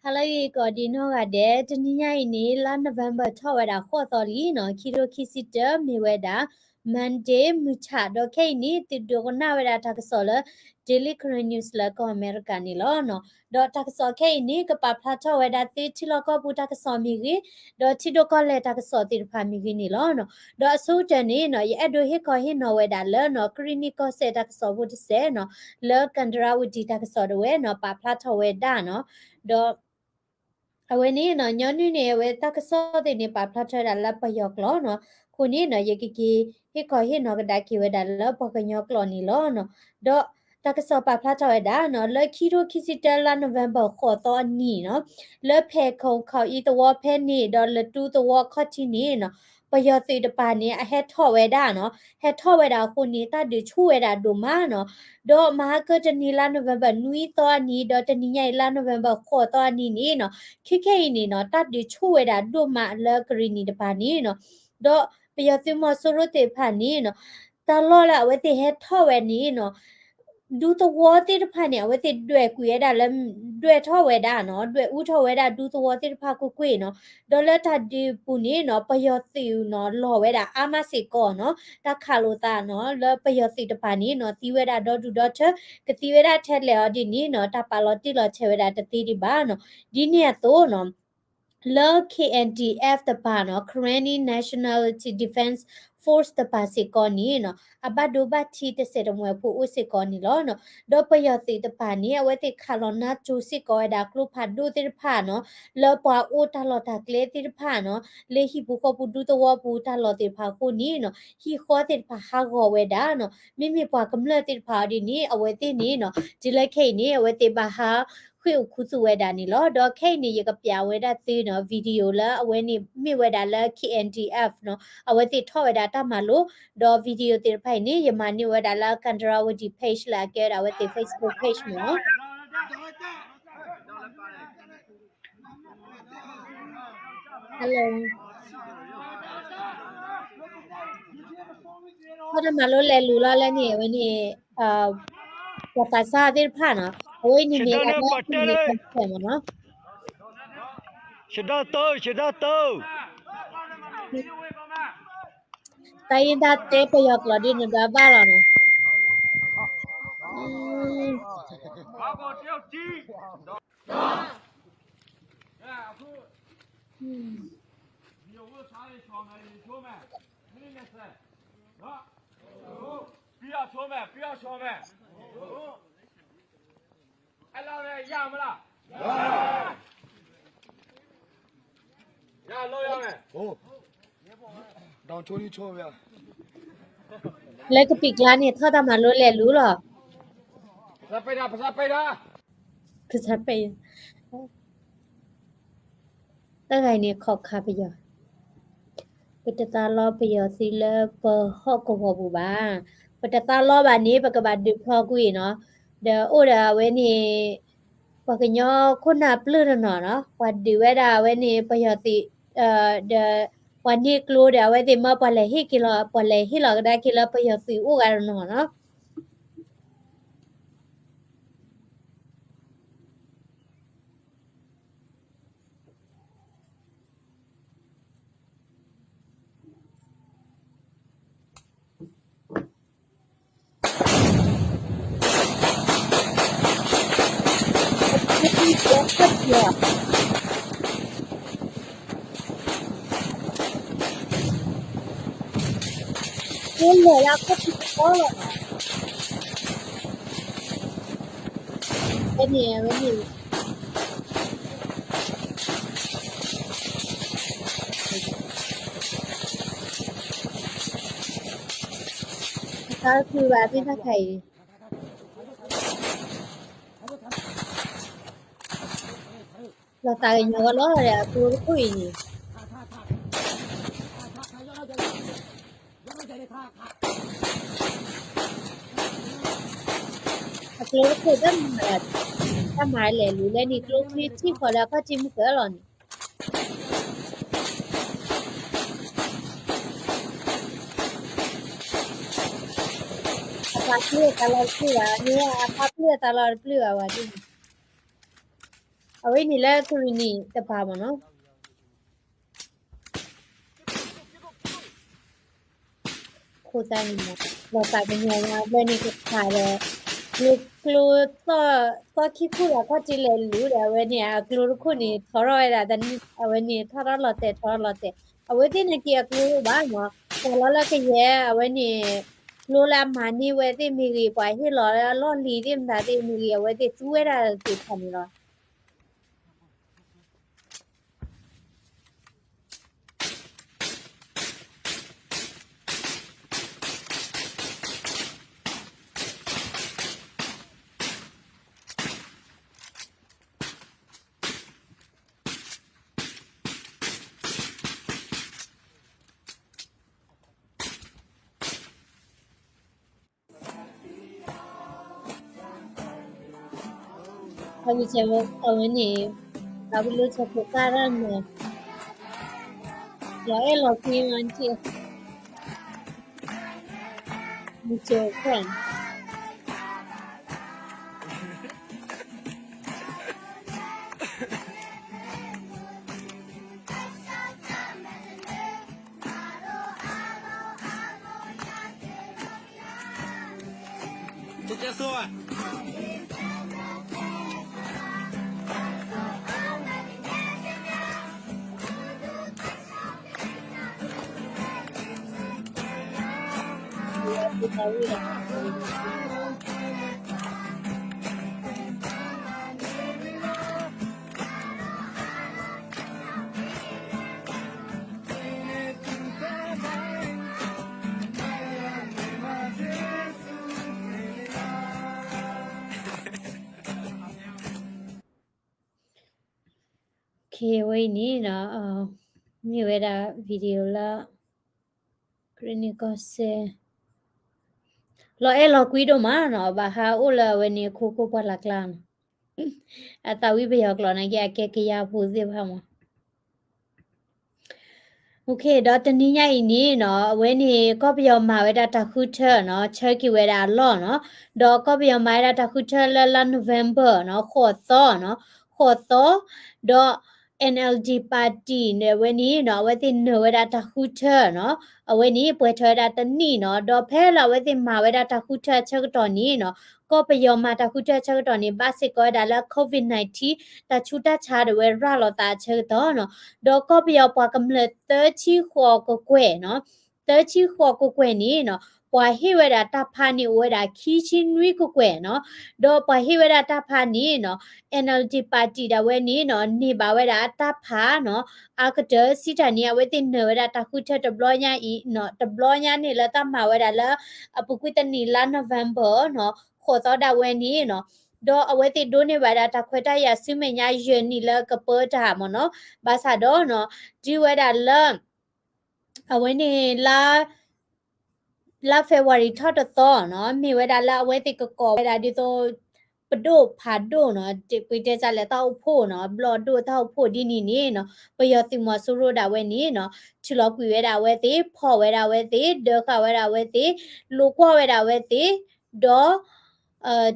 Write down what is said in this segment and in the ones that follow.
Halagi Godino Gade, Tania ini la November Tawada Hotolino, Kiro Kisita, Miweda, Mande Muchado Kani, the Dogonavada Takasola, Daily Current News Lako Americanilono, Dot Takaso Kani, Kapata Weda, Tiloko Butakasomi, Dot Tidokole Takasoti Pamiginilono, Dot Sujanino, Yedo Hiko Hino Weda Lerno, Kriniko Setakaso would say no, Lur Kandra would Takasoda, no, Paplata Wedano, Dot အဝဲနေနော်ညနေနေဝဲတကစောတဲ့နေပါဖလာထရလာပယောကလောနော်ခုနေနော်ယကကီဟေခေါ်ဟေနော်ကဒါကီဝဲဒါလပကညောကလောနီလောနော်ဒေါ်တကစောပါဖလာထရဒါနော်လခီရိုခီစီတလာနိုဝင်ဘာခေါ်တော့နီနော်လဖဲခုံခေါဤတဝဖဲနေဒေါ်လတူတဝခတ်တီနေနော်ပယောစီတပါနေအဟက်ထော့ဝဲဒါနော်ဟက်ထော့ဝဲဒါခုနေတာဒီချူဝဲဒါဒိုမာနော်ဒေါ်မာကတနီလာနိုဝင်ဘာနွီတော့နီဒေါ်တနီညိုင်လာနိုဝင်ဘာခေါ်တော့နီနေနော်ခိခိနေနော်တတ်ဒီချူဝဲတာဒိုမာလကရီနီတပါနေနော်ဒေါ်ပယောစီမဆိုရတေဖာနေနော်တလောလာဝဲတေဟက်ထော့ဝဲနေနော်ดูตัวติดพันเนี่ยว่าติดด้วยกุยได้แล้วด้วยท่อเวดาเนาะด้วยอู้ท่อเวดาดูตัวติดพากุกุยเนาะดอลลาร์ทัดดีปูนี่เนาะประโยชน์สิวเนาะรอเวดาอามาสิก่อนเนาะตาคาโลตาเนาะแล้วประโยชน์สิตปานี่เนาะติเวดาดอดูดอเธอกติเวดาแท้แล้วดินี่เนาะตาปาลอติลอเชเวดาตติดิบาเนาะดิเนี่ยโตเนาะLo KNDF တပါနော် Karen Nationality Defense Force တပါစီကောနီနော်အဘဒိုဘတီတစေတမွေဖို့ဥစစ်ကောနီလောနော်ဒေါ်ပယတိတပါနီအဝဲတိခါလောနာချူစစ်ကောဒါကလုဖတ်ဒူတိဖာနော်လောပွာအိုတလောတာကလေတိဖာနော်လေဟိဘူကပူဒူတဝပူတလောတိဖာကိုနီနော်ဟိခေါ်တိဖာဟာဂောဝဲဒါနော်မိမိပွာကမ္လတိဖာဒီနီအဝဲတိနီနော်ဒီလက်ခိနီအဝဲတိပါဟာခွေခုစုဝဲတာနီလောဒေါ်ခိတ်နီရကပြဝဲတာသေးနော်ဗီဒီယိုလာအဝဲနီမိဝဲတာလာ KNDF နော်အဝဲတိထော့ဝဲတာတမလို့ဒေါ်ဗီဒီယိုတေဖိုင်နီယမနီဝဲတာလာကန်ဒရာဝဒီ page လာကဲတာဝဲတိ Facebook page နော် Hello ဟောတမလို့လဲလူလာလဲနေဝဲနေပပစာတေဖာနော်အဝဲနေနေကတော့ဒီနေတယ်မနော်ရှဒတောတိုင်းဒါတေပယောကလဒီနဒါဘာလာနော်ဘာကောတယောက်ကြီးအခုဒီဝတ်စားရေးချောင်းမယ်ချိုးမယ်မင်းနဲ့ဆက်နော်ပြရချိုးမယ်အဲ့လောက်လည်းရမလားရလို့ရမယ်ဟုတ်တောင်ချိုးကြီးချိုးဗျာလဲကပိကလာနေထောက်တာမလို့လဲလူလောဖစားပိတ်တာဖစားပိတ်တခိုင်နေခောက်ခါပယောပတတလောပယောစီလပဟော့ကောဘောဘူပါပတတလောဘာနေပကဘာဒီဖောကွေနော်ဒါအိုဒါဝဲနေပကညောခုနပလနော်ဝတ်ဒီဝဲဒါဝဲနေပယောစီဒါวันนี้กลัวเดี๋ยวไว้เดี๋ยวมาปเลยให้กิโลปเลยให้เราได้กิโลไปยอสิอู้กันเนาะเลยแล้วก็ติดก็เลยเป็นเนี่ยก็คือแบบที่ถ้าใครเราตายอย่างก็ร้อนเลยตัวก็คุยนี่กลัวคือด้านแบบถ้าหมายเลยหรือเลยนี่กลัวที่พอแล้วก็จิ้มเกลือหล่อนอาภาเพื่อตลอดเพื่อเนี่ยอาภาเพื่อตลอดเพื่อว่าดิ အဝေးနေလဲသူနေတပါမနော်ခိုးတိုင်းမှာတော့တာကညညာဘယ်နေကခါရဲကလိုတော့ခိခုလာကတိလေလူတယ်ဝဲနေကလိုခုနေထော်ရရတာတနအဝဲနေထော်ရလတဲ့အဝဲတင်နေကကလိုဘာနော်ပေါ်လာကရဲအဝဲနေလိုလာမနီဝဲတိမီရီပွားဟီလောလီတင်တာတိမီရီအဝဲတိသူဝဲတာတိခဏလောအဝဲချေအဝဲနေအဝဲလို့ချက်ကိုကာရမ်းနေရောအဲ့လောကင်းဝန်ချီမချေခွန်း这结束啊。ဒီပါဝီလာခေဝိနေနော်မြေဝဲတာဗီဒီယိုလာခရနီကောဆေလောလောကွီဒိုမာနော်ဘာဟာအိုလာဝဲနေခိုပွားလာကလန်အတဝိဘယောကလနာကကရပူစီဖာမโอเคတော့တနည်းညိုင်နေနော်အဝဲနေကော့ပြောမှာဝဲတာတခုထနော်ချက်ကီဝဲတာလော့နော်တော့ကော့ပြောမှာတာတခုထလာနိုဝင်ဘာနော်ခေါ်သောနော်ခေါ်သောတော့ NLD party နဲ့ဝဲနေနော်ဝဲတင်နဝဲတာတခုထနော်အဝဲနေပွဲထွဲတာတနီနော်တော့ဖဲလာဝဲတင်မှာဝဲတာတခုထချက်တော်နီနော်ကော့ပြောမှာတခုထချက်တော်နီဘာစစ်ကောဒါလာ COVID-19 တချူတချားတွေရလောတာချက်တော့နော်ဒေါ်ကော့ပြောပွားကမလတချီခေါ်ကိုကွဲနော်တချီခေါ်ကိုကွဲနီနော်ပွားဟိဝဲတာတဖာနီဝဲတာခီချင်းနွီကိုကွဲနော်ဒေါ်ပွားဟိဝဲတာတဖာနီနော် NLD party da we ni no ni ba we da ta pha no akade sita ni we tin no we da ta khu the deploy nya i no deploy nya ni la ta ma we da la apukui ta ni la November no kho so da we ni no တော့အဝဲတိဒိုနေပါတာတခွဲတရဆုမညာယွနီလကပေါ်တာမနော်ဘာသာတော့နော်ဒီဝဲတာလအဝဲနေလာဖေဗူရီထတ်တော့နော်မြေဝဲတာလာအဝဲတိကကောဝဲတာဒီတော့ပဒိုဖာဒိုနော်တိပိတဲကြလဲတောက်ဖို့နော်ဘလော့ဒိုတောက်ဖို့ဒီနီနေနော်ပယောတိမဆူရိုတာဝဲနေနော်ချီလောကွေဝဲတာဝဲတိဖော်ဝဲတာဝဲတိဒေခဝဲတာဝဲတိလူကွဝဲတာဝဲတိဒေါ်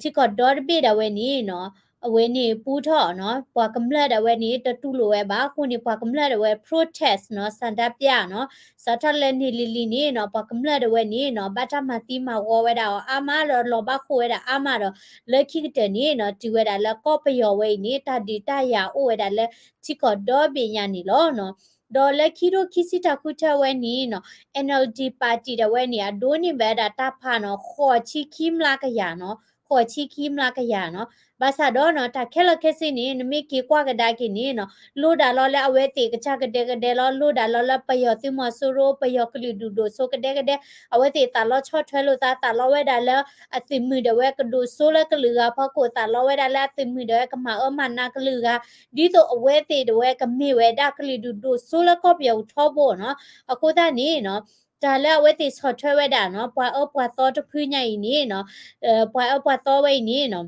တိကဒေါ်ဘေတာဝဲနေနော်အဝဲနေပူထော့နော်ပွာကမလက်တဝဲနေတတူလိုဝဲပါခုနေပွာကမလက်တဝဲ protest နော်စန္ဒပြနော်စထလဲနေလီလီနေနော်ပွာကမလက်တဝဲနေနော်ဘတ်တမတီမဝဝဲတာအာမလောဘခိုဝဲတာအာမတော့လက်ခိတဲ့နေနော်ဒီဝဲတာလက်ကော့ပယောဝဲနေတာဒီတရအိုဝဲတာလက်ချီကောဒေါ်ပညာနေလောနော်ဒေါ်လက်ခီရိုခီစီတာခုထဝဲနီနော် NLD party တဝဲနေဒိုးနေဘဲတာတဖာနော်ခေါ်ချီခိမလာကရနော်ခေါ်ချီခိမလာကရနော်ဘာသာတော့နော်တခဲလခဲစင်းနေနမိကေကွာကဒါကိနေနော်လိုဒါလောလဲအဝဲတေကချကတဲ့ကတဲ့လောလိုဒါလောလပယောတိမဆူရိုပယောကလီဒူဒိုဆိုကတဲ့ကတဲ့အဝဲတေတာလောချော့ထွဲလို့တာလောဝဲဒါလဲအသိမီတဝဲကဒူဆိုလဲကလူကဖောက်ကိုတာလောဝဲဒါလဲအသိမီတဝဲကမအမနာကလူကဒီတော့အဝဲတေတဝဲကမေဝဲဒါကလီဒူဒိုဆိုလဲကော့ပြောထောဖို့နော်အခုတနေနော်ဒါလည်းဝဲတိဆော့ထွဲဝဲတာနော်ပွာတော့တဖူးညိုင်နေနော်ပွာတော့ဝဲနေနော်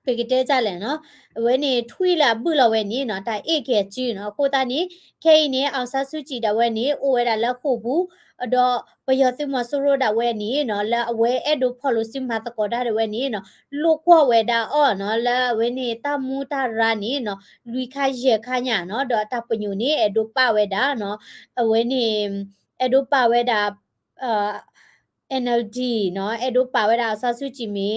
ပကတဲ့ကြလဲနော်ဝဲနေထွေးလာဘူးလဝဲနေနော်တိုင်အေကေကျင်းနော်ကိုတာနေခဲနေအောင်ဆဆူကြည်တဝဲနေအိုဝဲတာလက်ခုဘူးတော့ဘယသိမဆိုရတာဝဲနေနော်လာဝဲအဲ့ဒိုဖော်လို့စမတကောတာဝဲနေနော်လူကွဝဲတာအော်နော်လာဝဲနေတာမူတာရာနေနော်လူခါရဲခါညာနော်တော့တပညူနေအဲ့ဒိုပဝဲတာနော်ဝဲနေအဲ့ဒိုပဝဲတာအာ NLD เนาะไอ้ดูป่าเวลาซาซุจิมี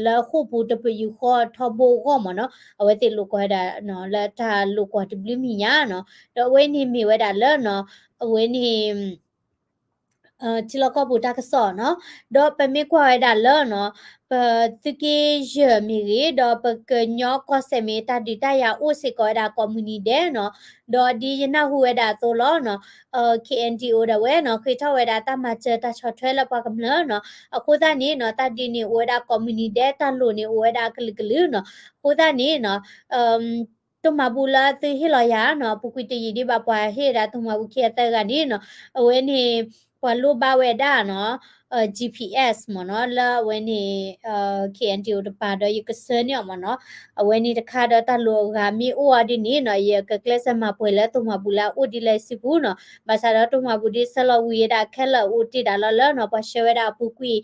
แล้วคู่ปูตะปยูข้อทอโบก็มาเนาะเอาไว้ติลูกก็ได้เนาะแล้วถ้าลูกก็ติบลิมีญาเนาะดอกเว้นี่มีเวลาแล้วเนาะเอาไว้นี่ที่เราก็บูตากสอนเนาะดอกเป็นไม่กว่าได้แล้วเนาะปตะกี้เยอะมีรีดอกปะเกญอก็เสมีตาดิตายาอุสิก็ได้คอมมูนิเดเนาะดอกดีจนะหัวได้ตัวล้อเนาะKNDO da we no khita we da ta ma che ta chot thwe la pa kam la no akho da ni no ta di ni we da community de ta lo ni we da kli kli no kho da ni no to ma bu la ti hi lo ya no pu kwi ti yi di ba pa he da to ma bu khia ta ga ni no we ni kwa lo ba we da no GPS มเนาะแล้ววันนี้KNDO ตะปาดอยกเสเนี่ยมเนาะวันนี้ตะคาดตะโลกามีอวดินี่เนาะยกเคลสมาป่วยแล้วตัวมาบุลาอุดิไลสิบูเนาะบาซาดตัวมาบุดิสลวีดาแค่ละอุติดาละเนาะปะเชเวดาปุกุย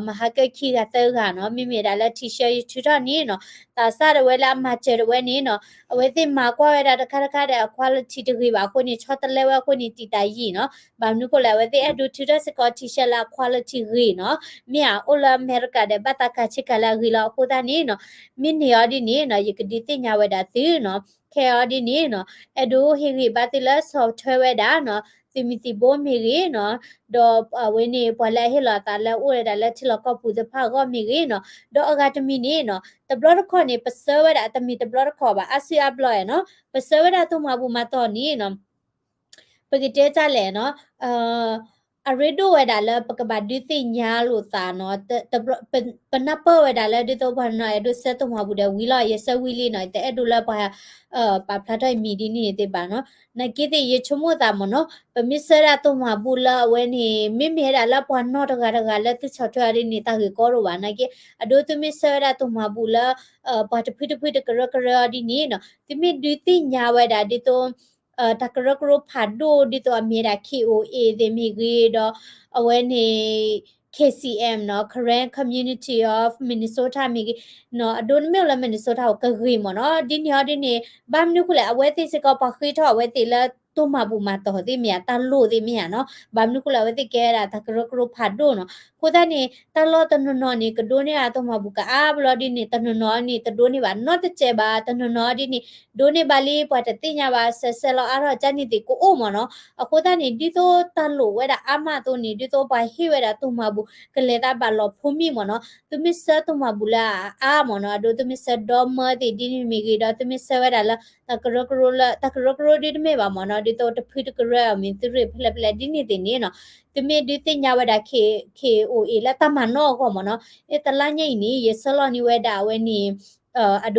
มหากะคีกะเตกาเนาะมีเมดาละทิเชยชุดนี้เนาะตาซาเวลามาเจอวันนี้เนาะเวติมากว่าเวลาตะคาตะคาดะควอลิตี้ดีกว่าคนนี้ชอตะเลวคนนี้ติตายีเนาะบางนุก็แล้วเวติอดูทิดสกอทิเชลาควอลิตี้รีเนาะมีอาโอลาเมริกาเดบัตากาชิกาลากิลาโคตานี่เนาะมินยอดินี่เนาะยกดิติญาเวดาติเนาะแคอดินี่เนาะอดูเฮริบัติลาซอฟต์แวร์เวดาเนาะซิมิติโบมีรีเนาะดอเวนี่ปอลาเฮลาตาลาโอเรดาลาทิลก็ปูดพาก็มีรีเนาะดออากาตมีนี่เนาะตบลอดคอนี่ปะเซเวดาตมีตบลอดคอบาอาซิอับลอยเนาะปะเซเวดาตุมาบูมาตอนนี้เนาะปกติจะแหละเนาะအရီဒိုဝဲဒါလပကဘာဒီတိညာလို့သာနော်တပနပဝဲဒါလဒီတော့ဘာနော်အဲ့ဒိုဆက်တော့မှာဘူးတဲ့ဝီလာရဆဝီလေးနော်တဲ့အဲ့ဒိုလပါပါဖလာတိုင်းမီဒီနေတဲ့ပါနော်နကိတဲ့ရချုံမတာမနော်ပမစ္စရာတော့မှာဘူးလာဝဲနေမိမိရလာပွားနော်တကလက်တချော်ထွားရနေတာကိုကောရောပါနကိအဒိုတမစ္စရာတော့မှာဘူးလာပါတဖိတဖိတကရကရဒီနေနော်တိမိဒီတိညာဝဲဒါဒီတော့ตะกระกรผาโดดิตัวเมดา KOA เดมิกรีดเอาไว้ใน KCM เนาะ Karen Community of Minnesota มีเนาะโดนเมลละ Minnesota ก็คือหมอเนาะดินยอดินี่บ้านนี่คุแลเอาไว้ติสก็ปะคือทอเอาไว้ติละตัวมาบูมาต่อติเมียตาโลติเมียเนาะบ้านนี่คุแลเอาไว้ติแกราตะกระกรผาโดเนาะโคตานี่ตาโลตะนนอนี่ก็โดนี่อาตัวมาบุกะอาบลอดินี่ตะนนอนี่ตะโดนี่บานอตะเจบาตะนนอดินี่โดนี่บาลีปะตะติญาบาเซลออาราจานี่ติโกโอมเนาะอะโคตานี่ดิโตตาโลเวดาอามาตัวนี่ดิโตบาฮิเวดาตัวมาบุกะเลตาบาลอพูมีมเนาะตุมิเซตัวมาบุลาอามเนาะโดตุมิเซดอมมติดินี่มีกีดาตุมิเซเวดาละตะกระกรละตะกระกรดิเมบามเนาะดิโตตะพิตกระมิตริเพลเพลดินี่ตินี่เนาะตมีดิติญาเวดา KOA ละตามานอก็มเนาะเอตละญိนี่เยสลอนี่เวดาเวนี่อโด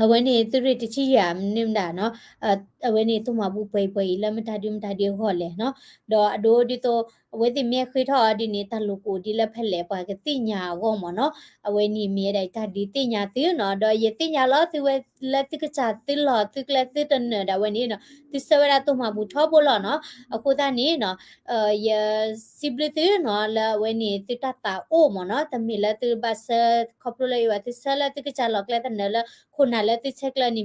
အဝဲနေသူရတချီရနင်းတာเนาะအဝဲနေသူမဘူးပွေပွေလမတာဒီမတာဒီဟောလေเนาะတော့အဒိုဒီတော့အဝဲတိမြခွေထောဒီနေတာလူကိုဒီလက်ဖက်လေပါကတိညာဟောမเนาะအဝဲနေမြဲတဲ့တာဒီတိညာတိเนาะတော့ယတိညာလောသူဝဲလက်တိကချတိလောတိကလက်တိတနဒါဝဲနေเนาะတိစဝရသူမဘူးထောဘောလောเนาะအခုတနေเนาะယစီဘလတိเนาะလာဝဲနေတိတတာအိုမเนาะတမီလက်တိဘဆခေါပလိုလေဝတိဆလက်တိကချလောကလက်တနလခုနလက်တိချက်လက်နေ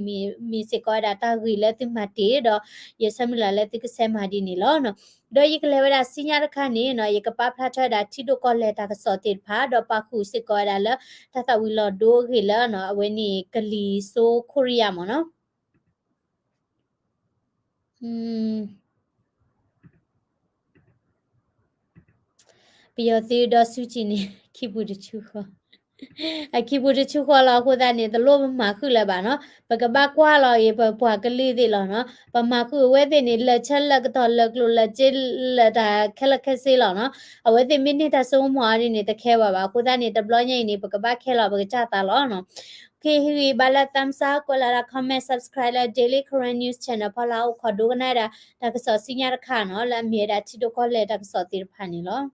မီစကောဒတာဂီလက်တိမတေတော့ယဆမလာလက်တိကဆဲမာဒီနေလောเนาะတော့ယကလေဝရစညာရခနေเนาะယကပဖလာထတာတီတိုကောလက်တာကစောတိဖာတော့ပခုစကောဒါလတတဝီလောဒိုဂီလာเนาะအဝဲနေကလီဆိုကိုရီးယားမเนาะပြီးတော့သေတော့စုချင်နေခိဘူးတချူခေါ်ခိဘူးတချူခေါ်လာခိုးတဲ့နေတလို့မခုလဲပါနော်ပကပကွာလောရေပွားကလေးသေးလောနော်ပမခုဝဲတဲ့နေလက်ချက်လက်တော့လက်လို့လက်ကျလက်တာခက်လက်ခက်စေးလောနော်အဝဲတဲ့မိနစ်တဆုံးမွားနေတခဲပါခိုးတဲ့နေတဘလောညိနေပကပခဲလောပကကြတာလောနော်Okay, hi bala tamsa ko lara comment subscribe la daily current news channel phala u khodu na da ka so sinya rakha no la mi da chi do ko le da ka so tir phani lo